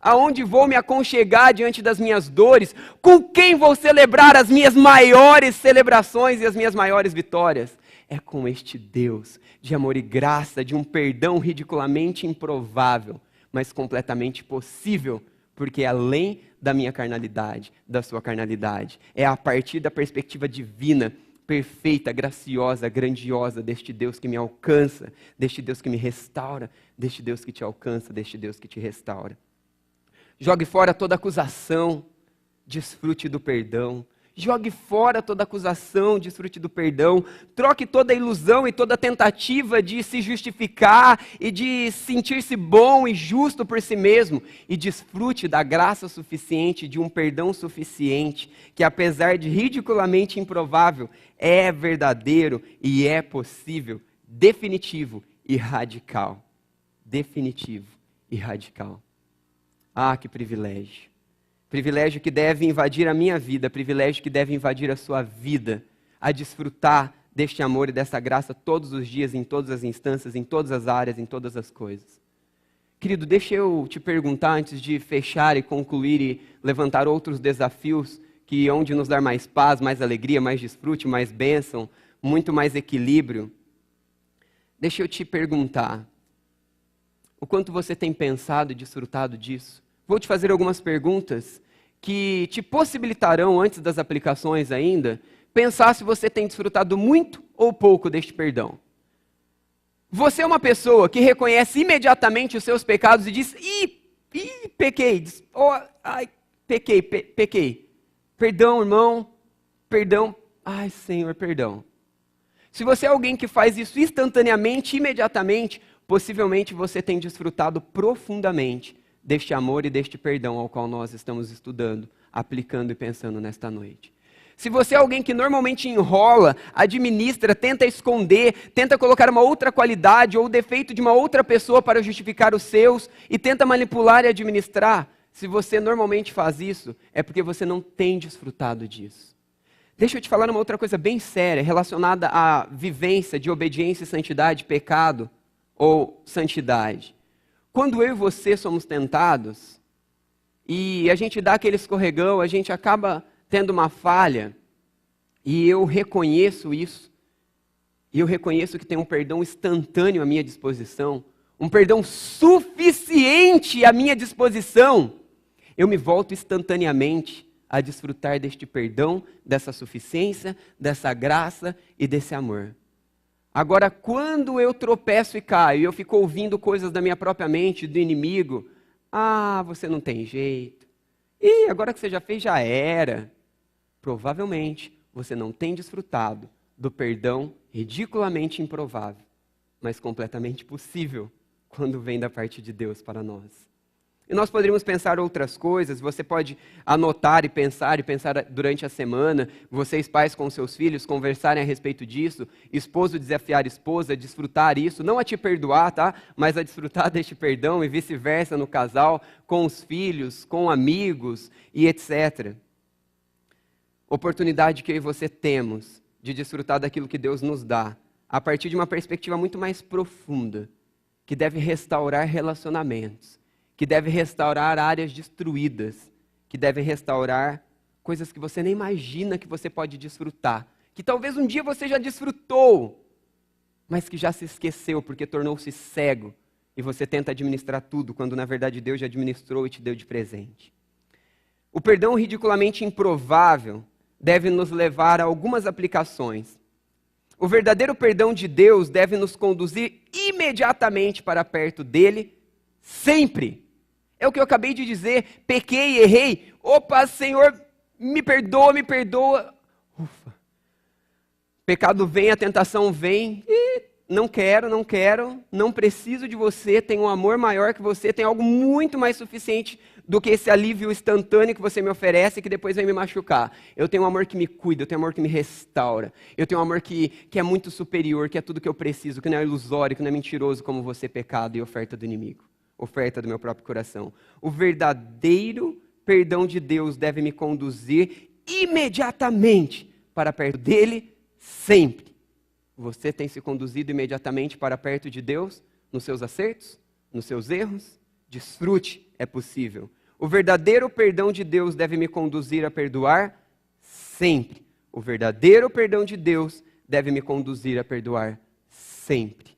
Aonde vou me aconchegar diante das minhas dores? Com quem vou celebrar as minhas maiores celebrações e as minhas maiores vitórias? É com este Deus de amor e graça, de um perdão ridiculamente improvável, mas completamente possível, porque é além da minha carnalidade, da sua carnalidade. É a partir da perspectiva divina, perfeita, graciosa, grandiosa deste Deus que me alcança, deste Deus que me restaura, deste Deus que te alcança, deste Deus que te restaura. Jogue fora toda acusação, desfrute do perdão. Jogue fora toda acusação, desfrute do perdão. Troque toda ilusão e toda tentativa de se justificar e de sentir-se bom e justo por si mesmo. E desfrute da graça suficiente, de um perdão suficiente, que apesar de ridiculamente improvável, é verdadeiro e é possível, definitivo e radical. Definitivo e radical. Ah, que privilégio. Privilégio que deve invadir a minha vida, privilégio que deve invadir a sua vida, a desfrutar deste amor e dessa graça todos os dias, em todas as instâncias, em todas as áreas, em todas as coisas. Querido, deixa eu te perguntar antes de fechar e concluir e levantar outros desafios que hão de nos dar mais paz, mais alegria, mais desfrute, mais bênção, muito mais equilíbrio. Deixa eu te perguntar, o quanto você tem pensado e desfrutado disso? Vou te fazer algumas perguntas que te possibilitarão, antes das aplicações ainda, pensar se você tem desfrutado muito ou pouco deste perdão. Você é uma pessoa que reconhece imediatamente os seus pecados e diz: pequei, pequei. Perdão, irmão, perdão, ai, Senhor, perdão. Se você é alguém que faz isso instantaneamente, imediatamente, possivelmente você tem desfrutado profundamente deste amor e deste perdão ao qual nós estamos estudando, aplicando e pensando nesta noite. Se você é alguém que normalmente enrola, administra, tenta esconder, tenta colocar uma outra qualidade ou defeito de uma outra pessoa para justificar os seus e tenta manipular e administrar, se você normalmente faz isso, é porque você não tem desfrutado disso. Deixa eu te falar uma outra coisa bem séria, relacionada à vivência de obediência e santidade, pecado ou santidade. Quando eu e você somos tentados, e a gente dá aquele escorregão, a gente acaba tendo uma falha, e eu reconheço isso, e eu reconheço que tem um perdão instantâneo à minha disposição, um perdão suficiente à minha disposição, eu me volto instantaneamente a desfrutar deste perdão, dessa suficiência, dessa graça e desse amor. Agora, quando eu tropeço e caio, e eu fico ouvindo coisas da minha própria mente, do inimigo, você não tem jeito. Agora que você já fez, já era. Provavelmente, você não tem desfrutado do perdão ridiculamente improvável, mas completamente possível, quando vem da parte de Deus para nós. E nós poderíamos pensar outras coisas, você pode anotar e pensar durante a semana, vocês pais com seus filhos conversarem a respeito disso, esposo desafiar esposa, desfrutar isso, não a te perdoar, tá? Mas a desfrutar deste perdão e vice-versa no casal, com os filhos, com amigos e etc. Oportunidade que eu e você temos de desfrutar daquilo que Deus nos dá, a partir de uma perspectiva muito mais profunda, que deve restaurar relacionamentos, que deve restaurar áreas destruídas, que deve restaurar coisas que você nem imagina que você pode desfrutar, que talvez um dia você já desfrutou, mas que já se esqueceu porque tornou-se cego e você tenta administrar tudo, quando na verdade Deus já administrou e te deu de presente. O perdão ridiculamente improvável deve nos levar a algumas aplicações. O verdadeiro perdão de Deus deve nos conduzir imediatamente para perto dele, sempre. É o que eu acabei de dizer, pequei, errei. Opa, Senhor, me perdoa, me perdoa. Ufa. Pecado vem, a tentação vem. Não quero, não preciso de você, tenho um amor maior que você, tenho algo muito mais suficiente do que esse alívio instantâneo que você me oferece, que depois vai me machucar. Eu tenho um amor que me cuida, eu tenho um amor que me restaura, eu tenho um amor que é muito superior, que é tudo que eu preciso, que não é ilusório, que não é mentiroso como você, pecado e oferta do inimigo, oferta do meu próprio coração. O verdadeiro perdão de Deus deve me conduzir imediatamente para perto dele, sempre. Você tem se conduzido imediatamente para perto de Deus, nos seus acertos, nos seus erros? Desfrute, é possível. O verdadeiro perdão de Deus deve me conduzir a perdoar sempre. O verdadeiro perdão de Deus deve me conduzir a perdoar sempre.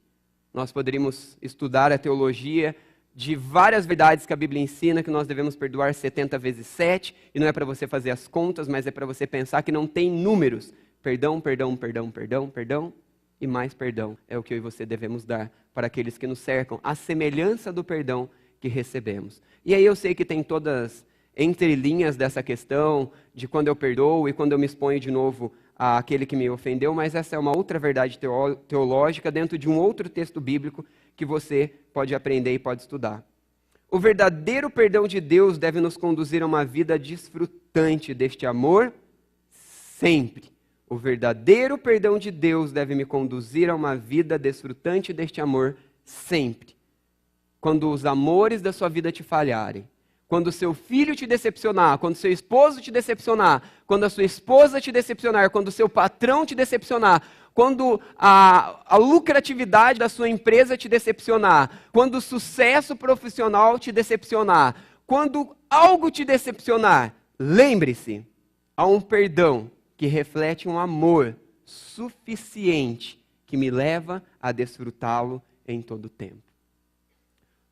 Nós poderíamos estudar a teologia de várias verdades que a Bíblia ensina, que nós devemos perdoar 70 vezes 7, e não é para você fazer as contas, mas é para você pensar que não tem números. Perdão, perdão, perdão, perdão, perdão, e mais perdão é o que eu e você devemos dar para aqueles que nos cercam, a semelhança do perdão que recebemos. E aí eu sei que tem todas entrelinhas dessa questão de quando eu perdoo e quando eu me exponho de novo àquele que me ofendeu, mas essa é uma outra verdade teológica dentro de um outro texto bíblico que você pode aprender e pode estudar. O verdadeiro perdão de Deus deve nos conduzir a uma vida desfrutante deste amor sempre. O verdadeiro perdão de Deus deve me conduzir a uma vida desfrutante deste amor sempre. Quando os amores da sua vida te falharem, quando o seu filho te decepcionar, quando o seu esposo te decepcionar, quando a sua esposa te decepcionar, quando o seu patrão te decepcionar, quando a lucratividade da sua empresa te decepcionar, quando o sucesso profissional te decepcionar, quando algo te decepcionar, lembre-se, há um perdão que reflete um amor suficiente que me leva a desfrutá-lo em todo o tempo.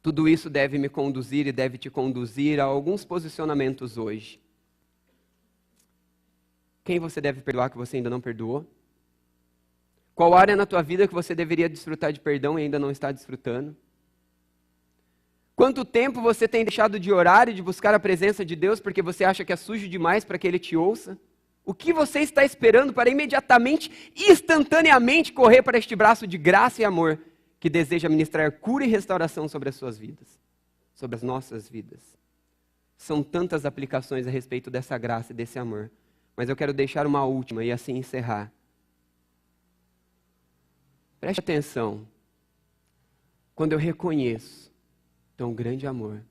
Tudo isso deve me conduzir e deve te conduzir a alguns posicionamentos hoje. Quem você deve perdoar que você ainda não perdoou? Qual área na tua vida que você deveria desfrutar de perdão e ainda não está desfrutando? Quanto tempo você tem deixado de orar e de buscar a presença de Deus porque você acha que é sujo demais para que Ele te ouça? O que você está esperando para imediatamente, instantaneamente correr para este braço de graça e amor que deseja ministrar cura e restauração sobre as suas vidas, sobre as nossas vidas? São tantas aplicações a respeito dessa graça e desse amor, mas eu quero deixar uma última e assim encerrar. Preste atenção, quando eu reconheço tão grande amor,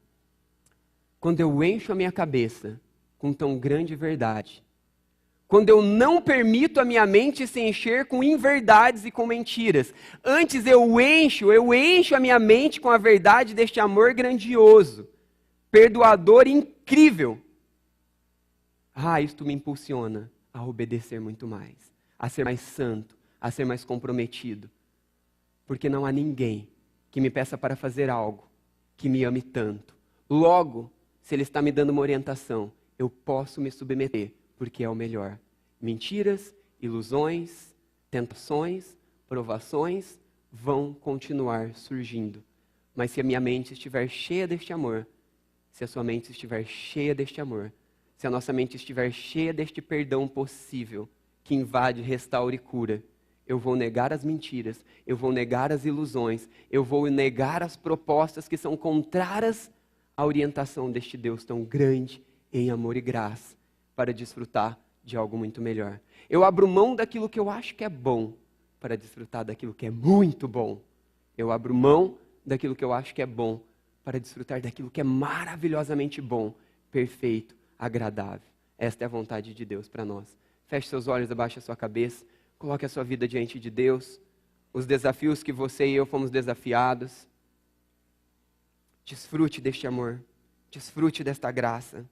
quando eu encho a minha cabeça com tão grande verdade, quando eu não permito a minha mente se encher com inverdades e com mentiras. Antes eu encho a minha mente com a verdade deste amor grandioso, perdoador e incrível. Isto me impulsiona a obedecer muito mais, a ser mais santo, a ser mais comprometido. Porque não há ninguém que me peça para fazer algo que me ame tanto. Logo, se Ele está me dando uma orientação, eu posso me submeter, porque é o melhor. Mentiras, ilusões, tentações, provações vão continuar surgindo. Mas se a minha mente estiver cheia deste amor, se a sua mente estiver cheia deste amor, se a nossa mente estiver cheia deste perdão possível, que invade, restaura e cura, eu vou negar as mentiras, eu vou negar as ilusões, eu vou negar as propostas que são contrárias à orientação deste Deus tão grande em amor e graça, para desfrutar de algo muito melhor. Eu abro mão daquilo que eu acho que é bom, para desfrutar daquilo que é muito bom. Eu abro mão daquilo que eu acho que é bom, para desfrutar daquilo que é maravilhosamente bom, perfeito, agradável. Esta é a vontade de Deus para nós. Feche seus olhos, abaixe a sua cabeça, coloque a sua vida diante de Deus, os desafios que você e eu fomos desafiados. Desfrute deste amor, desfrute desta graça.